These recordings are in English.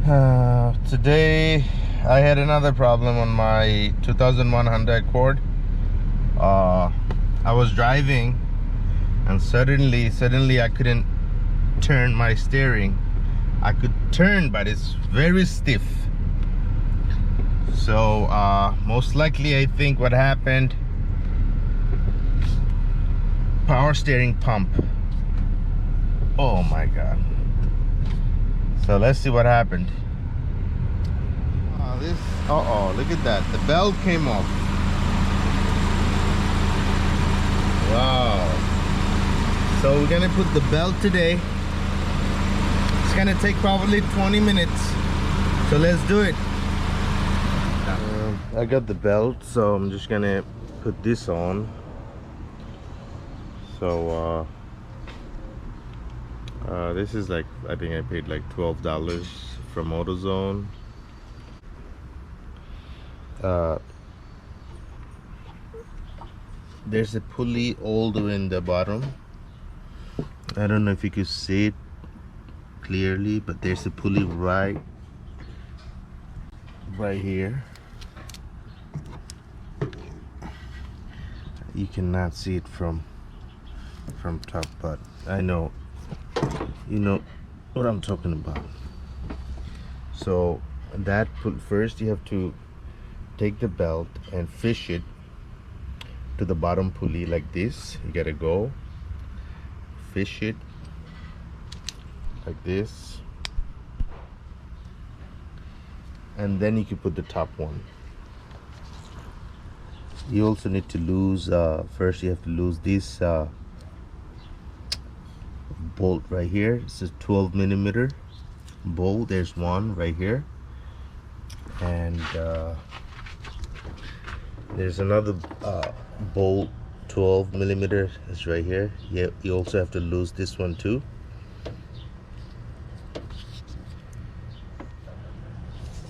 Today I had another problem on my 2001 Honda Accord. I was driving and suddenly I couldn't turn my steering. I could turn, but it's very stiff. So most likely I think what happened, power steering pump. Oh my god. So let's see what happened. Look at that. The belt came off. Wow. So we're gonna put the belt today. It's gonna take probably 20 minutes. So let's do it. I got the belt, so I'm just gonna put this on. So this is like, I think I paid like $12 from AutoZone. There's a pulley all the way in the bottom. I don't know if you could see it clearly, but there's a pulley right here. You cannot see it from top, but I know you know what I'm talking about. So that first you have to take the belt and fish it to the bottom pulley like this. You gotta go fish it like this, and then you can put the top one. You also need to lose first you have to lose this bolt right here. It's a 12mm bolt. There's one right here, and there's another bolt, 12mm, is right here. Yeah, you also have to lose this one too.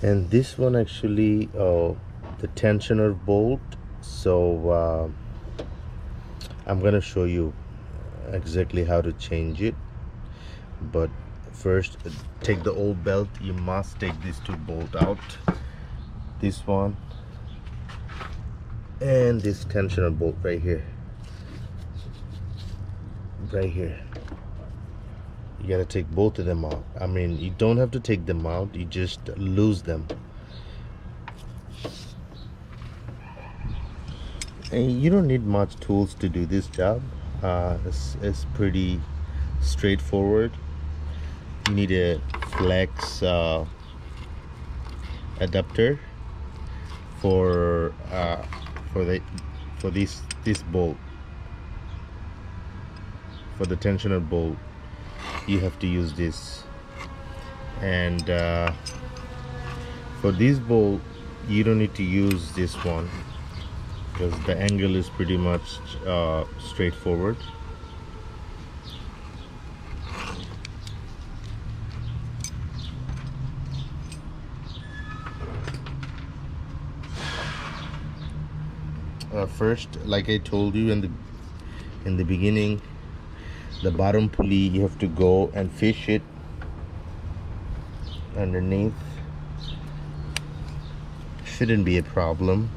And this one actually, the tensioner bolt. So I'm gonna show you exactly how to change it, but first take the old belt. You must take these two bolts out, this one and this tensioner bolt right here. You gotta take both of them out. I mean, you don't have to take them out, you just lose them. And you don't need much tools to do this job. It's pretty straightforward. You need a flex adapter for this bolt. For the tensioner bolt, you have to use this. And for this bolt, you don't need to use this one, because the angle is pretty much straightforward. First, like I told you in the beginning, the bottom pulley, you have to go and fish it underneath. Shouldn't be a problem.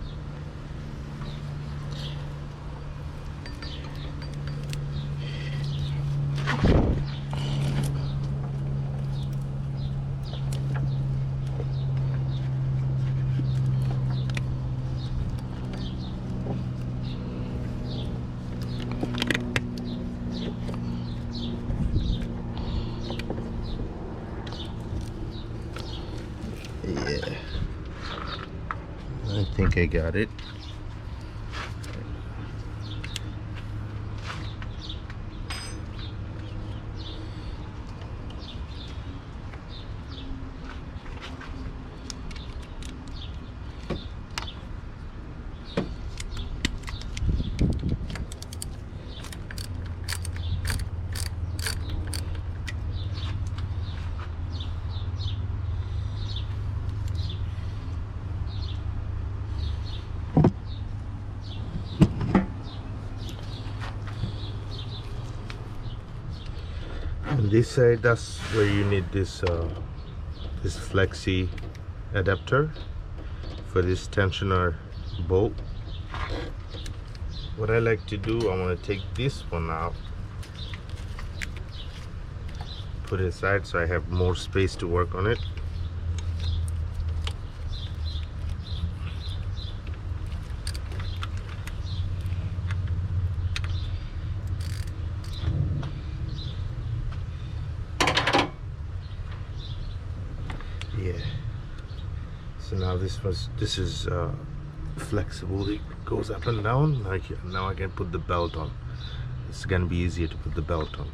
Yeah, I think I got it. On this side, that's where you need this this flexi adapter for this tensioner bolt. What I like to do, I want to take this one out, put it aside so I have more space to work on it. Yeah, so now this is flexible. It goes up and down. Like now I can put the belt on. It's gonna be easier to put the belt on.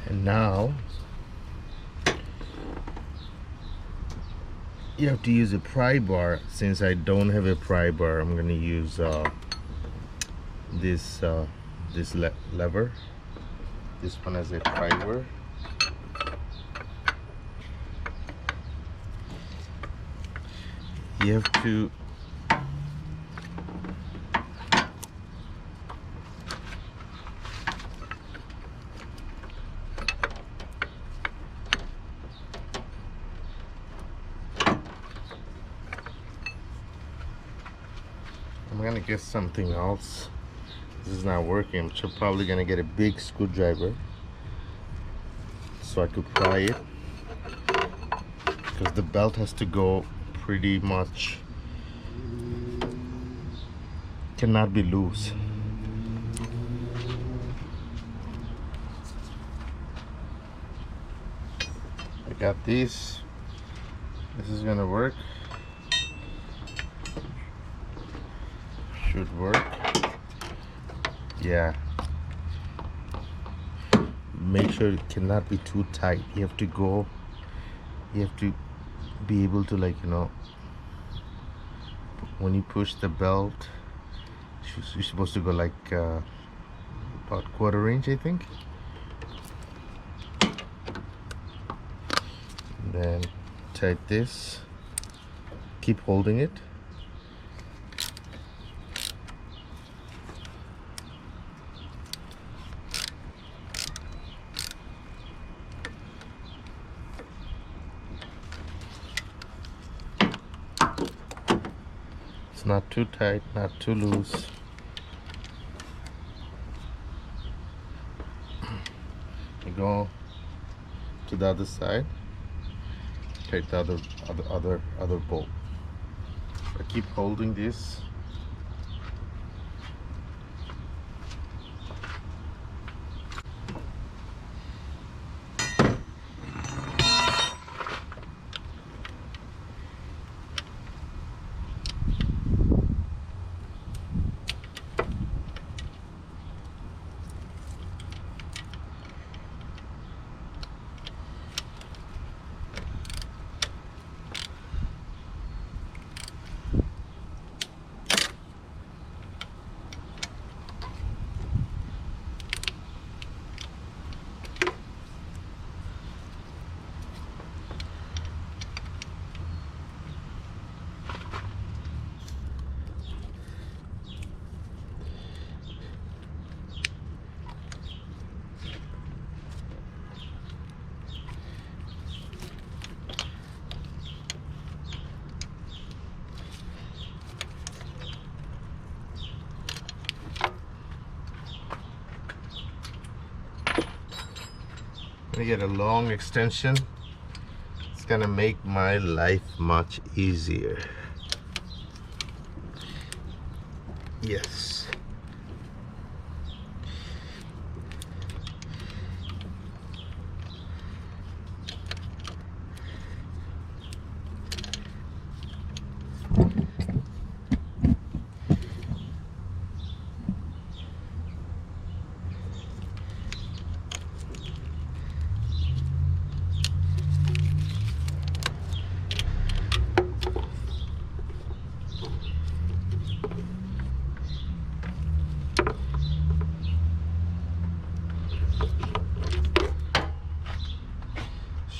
And now you have to use a pry bar. Since I don't have a pry bar, I'm gonna use this lever. This one has a pry bar. You have to I'm gonna get something else. This is not working. I'm probably gonna get a big screwdriver so I could pry it, because the belt has to go pretty much, cannot be loose. I got this. This is gonna work. Should work. Yeah. Make sure it cannot be too tight. You have to be able to, like, you know, when you push the belt, you're supposed to go like about 1/4 inch, I think. And then tight this. Keep holding it. It's not too tight, not too loose. You go to the other side, take the other bolt. I keep holding this. I get a long extension. It's gonna make my life much easier. Yes.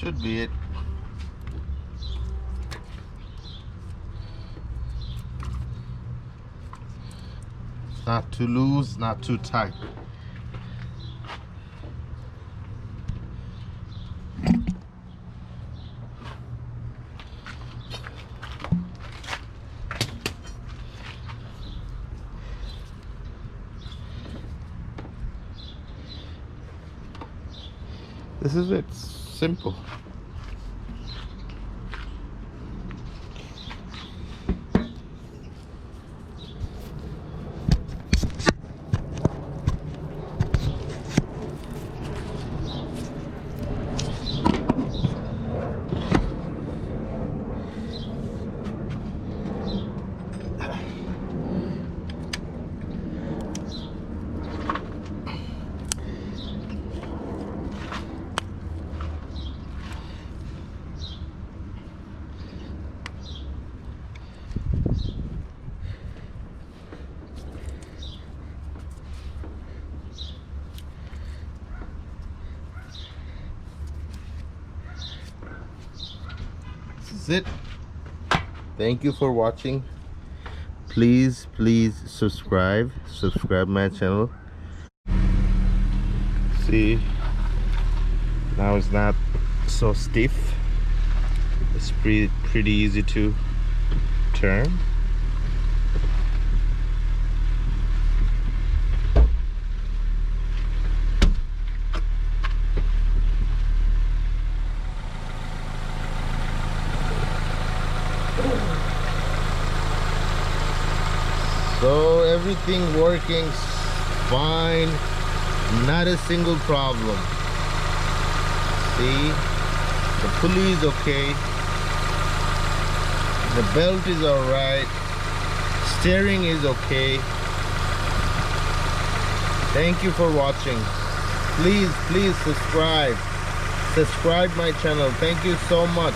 should be it. Not too loose, not too tight. This is it. Simple. This is it. Thank you for watching. Please subscribe my channel. See, now it's not so stiff. It's pretty easy to turn. So everything working fine, not a single problem. See, the pulley is okay, the belt is alright, steering is okay. Thank you for watching. Please subscribe my channel. Thank you so much.